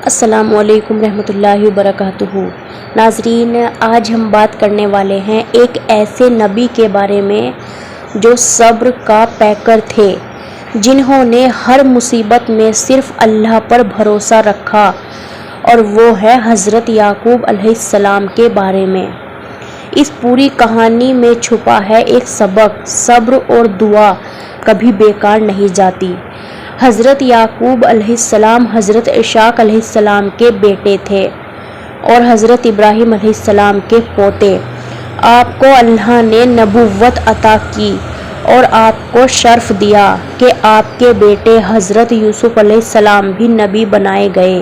السلام علیکم رحمۃ اللہ وبرکاتہ۔ ناظرین، آج ہم بات کرنے والے ہیں ایک ایسے نبی کے بارے میں جو صبر کا پیکر تھے، جنہوں نے ہر مصیبت میں صرف اللہ پر بھروسہ رکھا، اور وہ ہے حضرت یعقوب علیہ السلام کے بارے میں۔ اس پوری کہانی میں چھپا ہے ایک سبق: صبر اور دعا کبھی بیکار نہیں جاتی۔ حضرت یعقوب علیہ السلام حضرت اسحاق علیہ السلام کے بیٹے تھے اور حضرت ابراہیم علیہ السلام کے پوتے۔ آپ کو اللہ نے نبوت عطا کی اور آپ کو شرف دیا کہ آپ کے بیٹے حضرت یوسف علیہ السلام بھی نبی بنائے گئے۔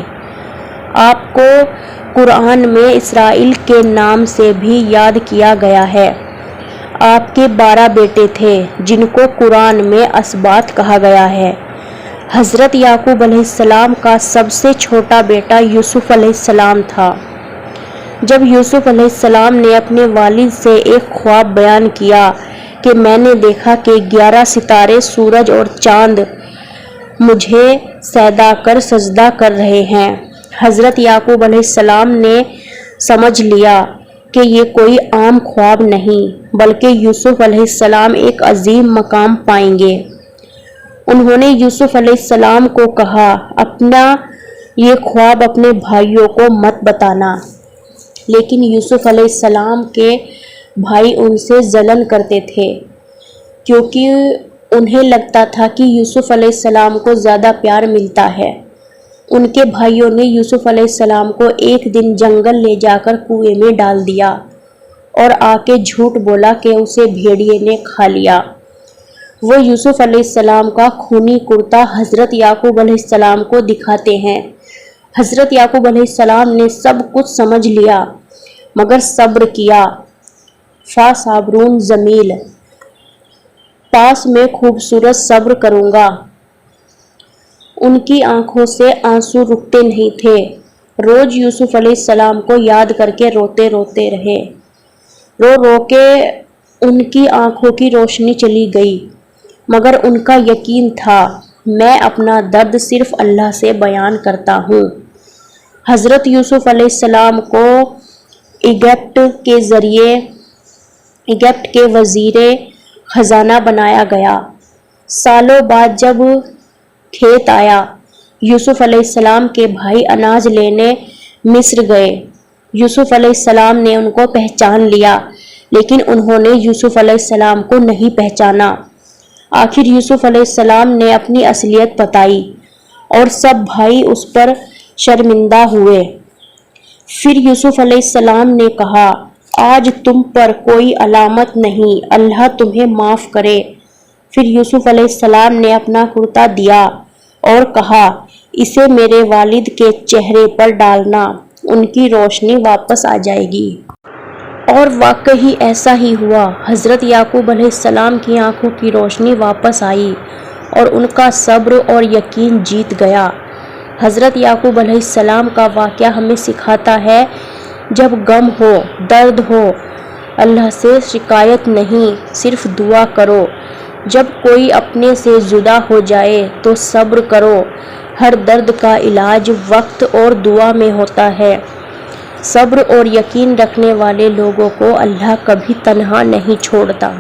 آپ کو قرآن میں اسرائیل کے نام سے بھی یاد کیا گیا ہے۔ آپ کے 12 بیٹے تھے جن کو قرآن میں اسباط کہا گیا ہے۔ حضرت یعقوب علیہ السلام کا سب سے چھوٹا بیٹا یوسف علیہ السلام تھا۔ جب یوسف علیہ السلام نے اپنے والد سے ایک خواب بیان کیا کہ میں نے دیکھا کہ 11 ستارے، سورج اور چاند مجھے سجدہ کر سجدہ کر رہے ہیں، حضرت یعقوب علیہ السلام نے سمجھ لیا کہ یہ کوئی عام خواب نہیں بلکہ یوسف علیہ السلام ایک عظیم مقام پائیں گے۔ انہوں نے یوسف علیہ السلام کو کہا، اپنا یہ خواب اپنے بھائیوں کو مت بتانا۔ لیکن یوسف علیہ السلام کے بھائی ان سے جلن کرتے تھے، کیونکہ انہیں لگتا تھا کہ یوسف علیہ السلام کو زیادہ پیار ملتا ہے۔ ان کے بھائیوں نے یوسف علیہ السلام کو ایک دن جنگل لے جا کر کنویں میں ڈال دیا اور آ کے جھوٹ بولا کہ اسے بھیڑیے نے کھا لیا۔ وہ یوسف علیہ السلام کا خونی کرتا حضرت یعقوب علیہ السلام کو دکھاتے ہیں۔ حضرت یعقوب علیہ السلام نے سب کچھ سمجھ لیا مگر صبر کیا۔ فَصَبْرٌ جَمِيلٌ، پاس میں خوبصورت صبر کروں گا۔ ان کی آنکھوں سے آنسو رکتے نہیں تھے۔ روز یوسف علیہ السلام کو یاد کر کے روتے روتے رہے۔ رو رو کے ان کی آنکھوں کی روشنی چلی گئی، مگر ان کا یقین تھا، میں اپنا درد صرف اللہ سے بیان کرتا ہوں۔ حضرت یوسف علیہ السلام کو ایجپٹ کے وزیر خزانہ بنایا گیا۔ سالوں بعد جب کھیت آیا، یوسف علیہ السلام کے بھائی اناج لینے مصر گئے۔ یوسف علیہ السلام نے ان کو پہچان لیا، لیکن انہوں نے یوسف علیہ السلام کو نہیں پہچانا۔ آخر یوسف علیہ السلام نے اپنی اصلیت بتائی اور سب بھائی اس پر شرمندہ ہوئے۔ پھر یوسف علیہ السلام نے کہا، آج تم پر کوئی علامت نہیں، اللہ تمہیں معاف کرے۔ پھر یوسف علیہ السلام نے اپنا کرتا دیا اور کہا، اسے میرے والد کے چہرے پر ڈالنا، ان کی روشنی واپس آ جائے گی۔ اور واقعی ایسا ہی ہوا۔ حضرت یعقوب علیہ السلام کی آنکھوں کی روشنی واپس آئی اور ان کا صبر اور یقین جیت گیا۔ حضرت یعقوب علیہ السلام کا واقعہ ہمیں سکھاتا ہے، جب غم ہو، درد ہو، اللہ سے شکایت نہیں، صرف دعا کرو۔ جب کوئی اپنے سے جدا ہو جائے تو صبر کرو۔ ہر درد کا علاج وقت اور دعا میں ہوتا ہے۔ صبر اور یقین رکھنے والے لوگوں کو اللہ کبھی تنہا نہیں چھوڑتا۔